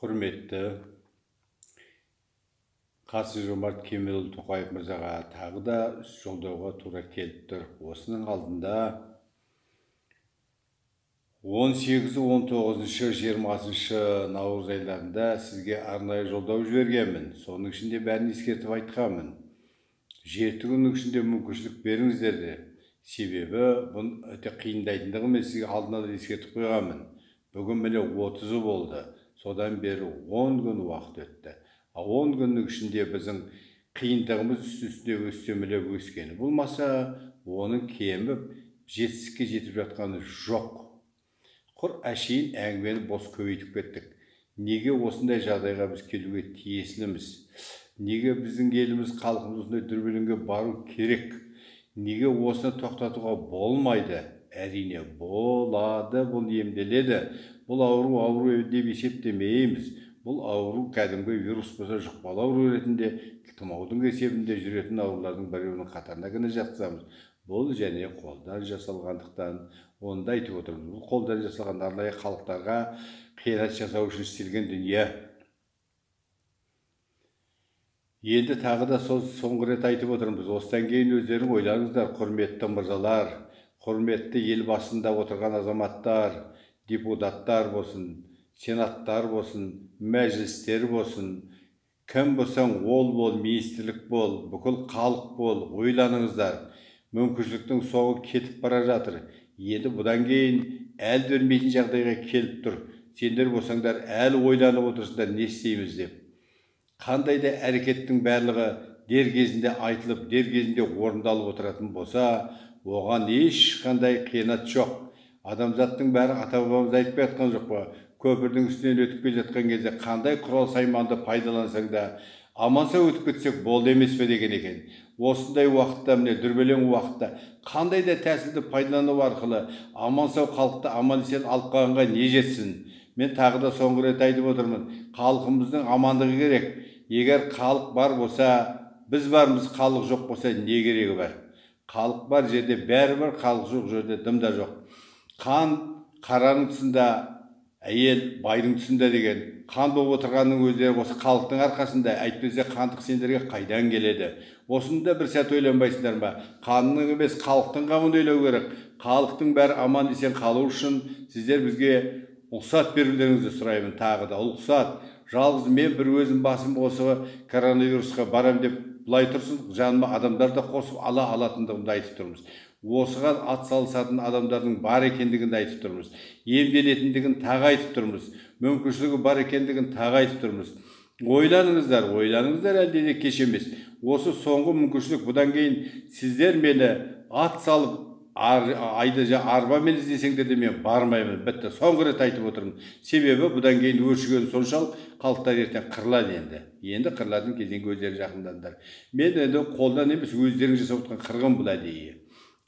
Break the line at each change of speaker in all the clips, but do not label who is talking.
Құрметті Қасым-Жомарт Кемелұлы Тоқаев мырзаға тағы да жолдауға тура келіп тұр. Осының алдында 18, 19, 20 наурыз айларында сізге арнайы жолдау жібергенмін. Соның ішінде бәрін ескертіп айтқанмын. 7 күннің ішінде мүмкіншілік беріңіздерді. Себебі бұл өте қиындайтындығы мен сізге алдына да ескертіп қойғанмын. Бүгін міне 30 болды. Содан бері 10 күн уақыт өтті. 10 күннің ішінде біздің қиындығымыз үстіне өстемелеп өскені болмаса, оның кеміп, жетістікке жетіп жатқаны жоқ. Құр әшейін әңгімені бос көбейтіп кеттік. Неге осындай жағдайға біз келуге тиесіліміз? Неге біздің еліміз, халқымыз осындай дүрбелеңге бару керек? Неге осыны тоқтатуға болмайды? Әрине болады, бұл емделеді. Бұл ауру деп есептемейміз. Бұл ауру кәдімгі вирус болса жұқпалы ауру ретінде, тұмаудың есебінде жүретін аурулардың біреуінің қатарына ғана жатқызамыз. Бұл және қолдан жасалғандықтан, оны да айтып отырмыз. Бұл қолдан жасалған арнайы халықтарға қиянат жасау үшін істелген дүние. Енді тағы да соңғы рет айтып отырмыз. Осыдан кейін өздерің ойлаңыздар, құрметті мырзалар, құрметті ел басында отырған азаматтар, депутаттар болсын, сенаттар болсын, мәжілістер болсын, кім болсаң ол бол, министрлік бол, бүкіл халық бол, ойланыңыздар. Мүмкіншіліктің соңы кетіп бара жатыр. Енді бұдан кейін әл бермейтін жағдайға келіп тұр. Сендер болсаңдар әлі ойланып отырсыңдар, не істейміз деп. Қандай да әрекеттің барлығы дер кезінде айтылып, дер кезінде орындалып отыратын болса, оған ешқандай қиянат жоқ. Адамзаттың бәрі ата-бабамыз айтып жатқан жоқ па? Көпірдің үстінен өтіп келе жатқан кезде қандай құрал сайманды пайдалансаң да аман-сау өтіп кетсек болды емес пе деген екен. Осындай уақытта, міне дүрбелең уақытта қандай да тәсілді пайдалану арқылы аман-сау халықты аман-есен алып қалғанға не жетсін? Мен тағы да соңғы рет айтып отырмын. Халқымыздың амандығы керек. Егер халық бар болса, біз бармыз, халық жоқ болса, не керегі бар? Халық бар жерде бәрі бар, халық жоқ жерде дым да жоқ. Қан қараның тұсында, әйел байдың тұсында деген. Қан болып отырғанның өздері осы халықтың арқасында. Әйтпесе қандық сендерге қайдан келеді? Осында бір сәт ойланбайсыңдар ма? Қанның емес, халықтың қамын ойлау керек. Халықтың бәрі аман есен қалу үшін сіздер бізге ұлсат берулеріңізді сұраймын. Тағы да ұлсат. Жалғыз мен бір өзім басым осы коронавирусқа барам деп бұлай тұрсын, жаныма адамдар да қосып алатындығымды айтып тұрмыз. Осыған ат салысатын адамдардың бар екендігін айтып тұрмыз. Емделетіндігін тағы айтып тұрмыз. Мүмкіншілігі бар екендігін тағы айтып тұрмыз. Ойланыңыздар, әлде де кеш емес. Осы соңғы мүмкіншілік. Бұдан кейін сіздер мені ат салып арбамен іздесеңдер де мен бармаймын. Бітті. Соңғы рет айтып отырмын. Себебі бұдан кейін өршіген соншалық халықтар ертең қырылады енді. Енді қырылатын кезеңге өздері жақындандар. Мен енді қолдан емес, өздерің жасап отқан қырғын бұл әдейі.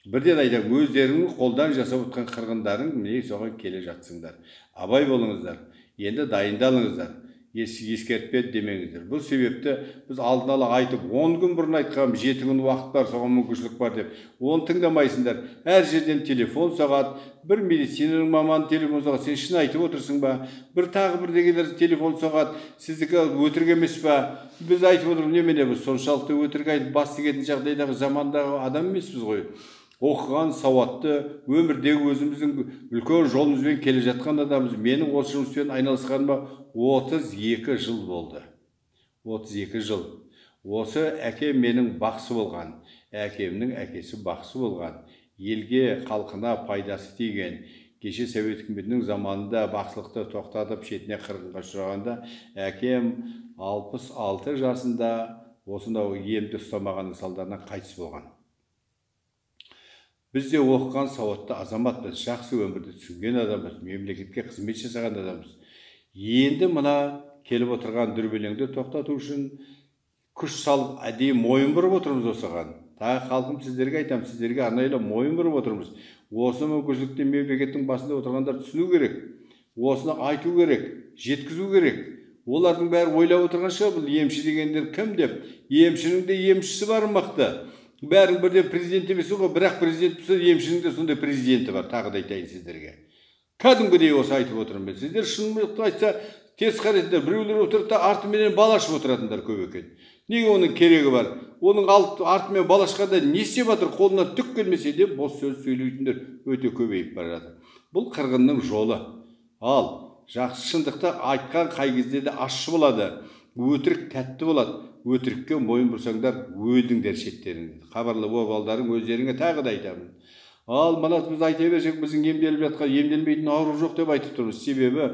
Бірден айтамын, өздеріңнің қолдан жасап отқан қырғындарың міне соған келе жатсыңдар. Абай болыңыздар. Енді дайындалыңыздар. Ескертпеді демеңіздер. Бұл себепті біз алдын ала айтып, 10 күн бұрын айтқам, 7 күн уақыт бар, соған мүмкіншілік бар деп. Оны тыңдамайсыңдар. Әр жерден телефон соғады, бір медицинаның маманы телефон соғады. Сен шын айтып отырсың ба? Бір тағы бір дегендер телефон соғады. Сіздікі өтірік емес па? Біз айтып отырмыз, немене біз соншалықты өтірік айтып бас тігетін жағдайдағы замандағы адам емеспіз ғой. Оқыған, сауатты, өмірдегі өзіміздің үлкен жолымызбен келе жатқан адамымыз. Менің осы жұмыспен айналысқаныма 32 жыл болды. 32 жыл. Осы әкем менің бақсы болған. Әкемнің әкесі бақсы болған. Елге, халқына пайдасы тиген. Кеше Совет үкіметінің заманында бақсылықты тоқтатып, шетіне қырғынға ұшырағанда, әкем 66 жасында осынау емді ұстамағанның салдарынан қайтыс болған. Біз де оқыған сауатты азаматпыз, жақсы өмірді түсінген адамбыз, мемлекетке қызмет жасаған адамбыз. Енді мына келіп отырған дүрбелеңді тоқтату үшін күш салып, әдейі мойын бұрып отырмыз осыған. Тағы халқым сіздерге айтамын, сіздерге арнайылап мойын бұрып отырмыз. Осы мүмкіншілікті мемлекеттің басында отырғандар түсіну керек. Осыны айту керек, жеткізу керек. Олардың бәрі ойлап отырған шығар, бұл емші дегендер кім деп? Емшінің де емшісі бар мықты. Бәрің бірден президент емес ғой, бірақ президент болса, емшінің де сондай президенті бар. Тағы да айтайын сіздерге. Кәдімгідей осы айтып отырмын мен. Сіздер шын айтса, теріс қарайсыңдар, біреулер отырады да артыменен бала ашып отыратындар көп екен. Неге оның керегі бар? Оның артымен бала ашқанда не істеп жатыр? Қолынан түк келмесе де бос сөз сөйлейтіндер өте көбейіп бара жатыр. Бұл қырғынның жолы. Ал жақсы шындықты айтқан қай кезде де ащы болады, өтірік тәтті болады. Өтірікке мойын бұрсаңдар өлдіңдер шеттеріңде. Хабарлы балдарың өздеріңе тағы да айтамын. Ал мына біз айта берсек, біздің емделіп жатқан, емделмейтін ауру жоқ деп айтып тұрмыз. Себебі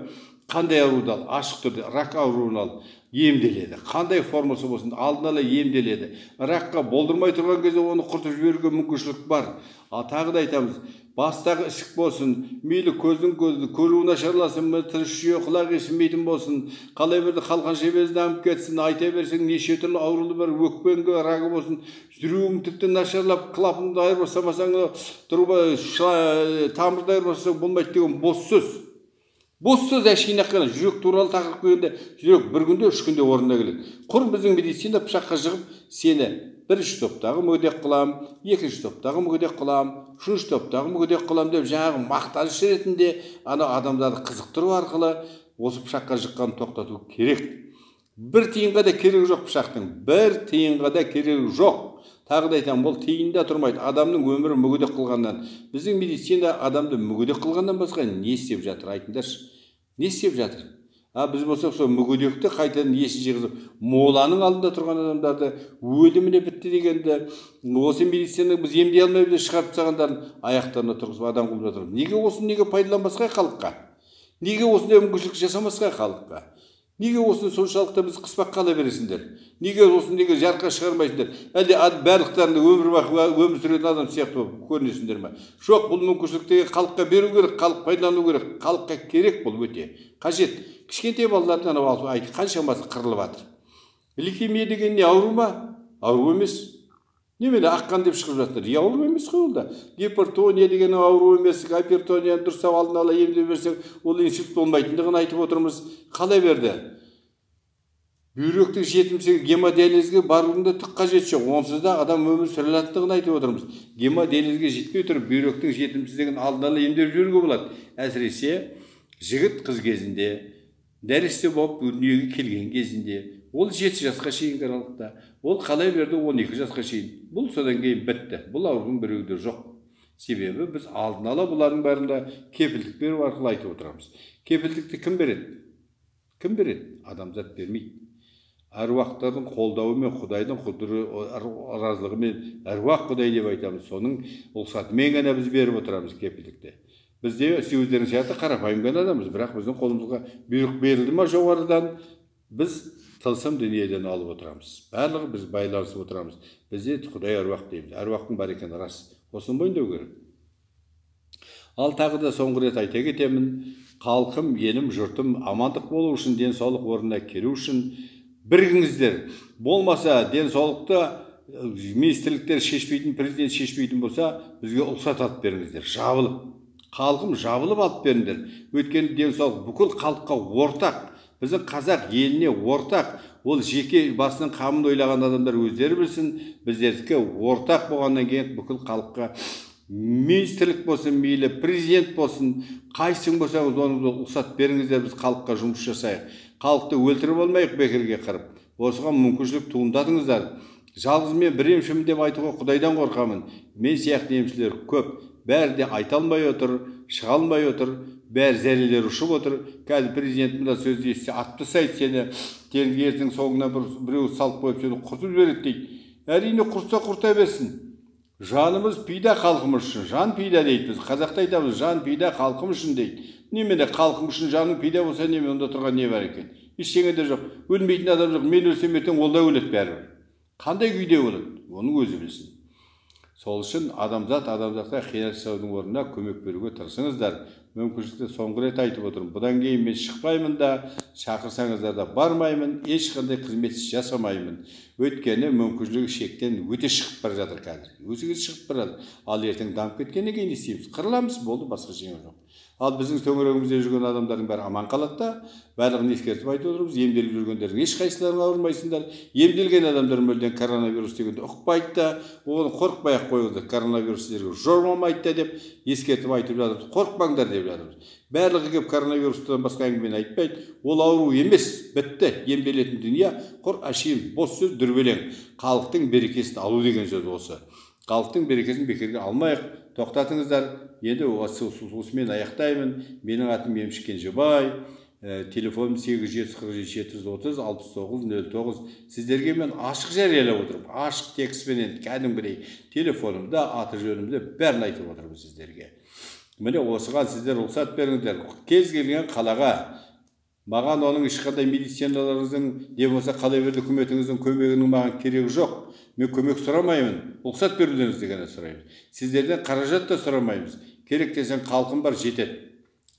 қандай ауруды ал, ашық түрде рак ауруын ал, емделеді. Қандай формасы болсын, алдын ала емделеді. Ракқа болдырмай тұрған кезде оны құртып жіберуге мүмкіншілік бар. Ал тағы да айтамыз, бастағы ісік болсын, мейлі көздің көруі нашарласын, тыныс жүйе құлақ естімейтін болсын, қалай берді қалқанша безі дамып кетсін, айта берсең неше түрлі аурулы бар, өкпеңге рагы болсын, жүрегің тіпті нашарлап, клапанды айырбастамасаң, тамырды айырбастасаң болмайды деген бос сөз. Бос сөз әшейін аққана, жүрек туралы тақырып келгенде, жүрек бір күнде, 3 күнде орнына келеді. Құр біздің медицина пышаққа жығып, сені бірінші топтағы мүгедек қылам, екінші топтағы мүгедек қылам, үшінші топтағы мүгедек қылам деп жаңағы мақтаныш ретінде ана адамдарды қызықтыру арқылы осы пышаққа жыққанын тоқтату керек. Бір тиынға да керегі жоқ пышақтың, бір тиынға да керегі жоқ. Тағы да айтамын, бұл тиында тұрмайды. Адамның өмірі мүгедек қылғаннан. Біздің медицина адамды мүгедек қылғаннан басқа не істеп жатыр? Айтыңдаршы. Не істеп жатыр? Біз болсақ сол мүгедекті қайтадан есін жиғызып, моланың алдында тұрған адамдарды өліміне бітті дегенді, осы медицинаны біз емдей алмай шығарып тастағандарын аяқтарына тұрғызып адам қылып жатырмыз. Неге осыны неге пайдаланбасқа халыққа? Неге осындай мүмкіншілік жасамасқа халыққа? Неге осыны соншалықты біз қыспақ қала бересіңдер? Неге осыны неге жарыққа шығармайсыңдар? Әлде барлықтарында өмір бақи өмір сүретін адам сияқты көрінесіңдер ме? Жоқ, бұл мүмкіншілікті халыққа беру керек, халық пайдалану керек, халыққа керек, бұл өте қажет. Кішкентай балалардың анау айтып қаншамасы қырылып жатыр. Лейкемия деген не, ауру ма? Ауру емес. Немене аққан деп шығып жатыр? Ауру емес қой ол да. Гипертония деген ауру емес, гипертонияны дұрыс алдын ала емдеп берсек, ол инсульт болмайтындығын айтып отырмыз. Қалай берді? Бүйректің жетімсіздігі, гемодиализге барудың түк қажеті жоқ. Онсыз да адам өмір сүре алатындығын айтып отырмыз. Гемодиализге жетпей тұрып, бүйректің жетімсіздігін алдын ала емдеп жіберуге болады. Әсіресе жігіт қыз кезінде, дәрісте болып дүниеге келген кезінде, ол 7 жасқа шейінгі аралықта, ол қалай берді 12 жасқа шейін. Бұл содан кейін бітті. Бұл аурудың біреуде жоқ. Себебі біз алдын ала бұлардың бәрінде кепілдік беру арқылы айтып отырамыз. Кепілдікті кім береді? Кім береді? Адамзат бермейді. Әруақтардың қолдауымен, Құдайдың разылығымен әруақ Құдай деп айтамыз. Соның рұқсатымен ғана біз беріп отырамыз кепілдікті. Бізде өздерің сияқты қарапайым ғана адамбыз, бірақ біздің қолымызға бұйрық берілді ма жоғарыдан, біз тылсым дүниеден алып отырамыз. Барлығы біз байланысып отырамыз. Бізде Құдай әруақ дейміз. Әруақтың бар екені рас. Осыны мойындау керек. Ал тағы да соңғы рет айта кетемін, халқым, елім, жұртым амандық болу үшін, денсаулық орнына келу үшін бірігіңіздер. Болмаса денсаулықты министрліктер шешпейтін, президент шешпейтін болса, бізге рұқсат алып беріңіздер. Жабылып. Халқым жабылып алып беріңдер. Өйткені денсаулық бүкіл халыққа ортақ. Біздің қазақ еліне ортақ. Ол жеке басының қамын ойлаған адамдар өздері білсін. Біздердікі ортақ болғаннан кейін бүкіл халыққа министрлік болсын, мейлі президент болсын, қайсың болсаңыз оны рұқсат беріңіздер, біз халыққа жұмыс жасайық. Халықты өлтіріп алмайық бекерге қырып. Осыған мүмкіншілік туындатыңыздар. Жалғыз мен бір емшімін деп айтуға Құдайдан қорқамын. Мен сияқты емшілер көп. Бәрі де айта алмай отыр, шыға алмай отыр, бәрі зәрелер ұшып отыр. Қазір президент мына сөзді естісе, атып тастайды сені, ертең соңына біреу салып қойып сені құртып жібереді дейді. Әрине құртса құрта берсін. Жанымыз пида халқымыз үшін, жан пида дейді біз. Қазақта айтамыз, жан пида халқым үшін дейді. Немене халқым үшін жаның пида болса, немене онда тұрған не бар екен? Ештеңе де жоқ. Өлмейтін адам жоқ. Мен өлсем ертең ол да өледі бәрібір. Қандай күйде өледі? Оның өзі білсін. Сол үшін адамзатқа қиянат жасаудың орнына көмек беруге тырысыңыздар. Мүмкіншілікті соңғы рет айтып отырмын. Бұдан кейін мен шықпаймын да, шақырсаңыздар да бармаймын, ешқандай қызмет жасамаймын. Өйткені мүмкіншілігі шектен өте шығып бара жатыр қазір. Өзіңіз шығып бара жатыр. Ал ертең дамып кеткеннен кейін не істейміз? Қырыламыз, болды, басқа жеңіл жоқ. Ал біздің төңірегімізде жүрген адамдардың бәрі аман қалады да, барлығын ескертіп айтып отырмыз. Емделіп жүргендердің ешқайсыларың ауырмайсыңдар. Емделген адамдар мүлдем коронавирус дегенді ұқпайды да, оны қорықпай ақ қойыңыздар. Коронавирус сіздерге жорамайды да деп ескертіп айтып жатырмыз. Қорықпаңдар деп жатырмыз. Барлығы келіп коронавирустан басқа әңгімені айтпайды. Ол ауру емес, бітті. Емделетін дүние құр әшейін бос сөз, дүрбелең. Халықтың берекесін алу деген сөз осы. Халықтың берекесін бекерге алмайық. Тоқтатыңыздар. Енді осымен аяқтаймын. Менің атым Емші Кенжебай. Телефоным 847-730-6909. Сіздерге мен ашық жариялап отырмын. Ашық текстпенен кәдімгідей телефонымда, аты жөнімді бәрін айтып отырмын сіздерге. Міне осыған сіздер рұқсат беріңіздер. Кез келген қалаға, маған оның ешқандай медициналарыңыздың не болса қала берді үкіметіңіздің көмегінің маған керегі жоқ. Мен көмек сұрамаймын. Рұқсат берулеріңізді ғана сұраймыз. Сіздерден қаражат та сұрамаймыз. Керек десең халқым бар, жетеді.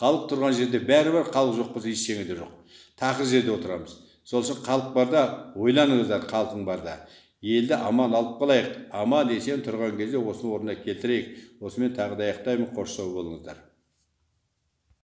Халық тұрған жерде бәрі бар, халық жоқ болса ештеңе де жоқ. Тақыр жерде отырамыз. Сол үшін халық барда ойланыңыздар, халқың барда. Елді аман алып қалайық. Аман есен тұрған кезде осыны орнына келтірейік. Осымен тағы да аяқтаймын. Қош сау болыңыздар.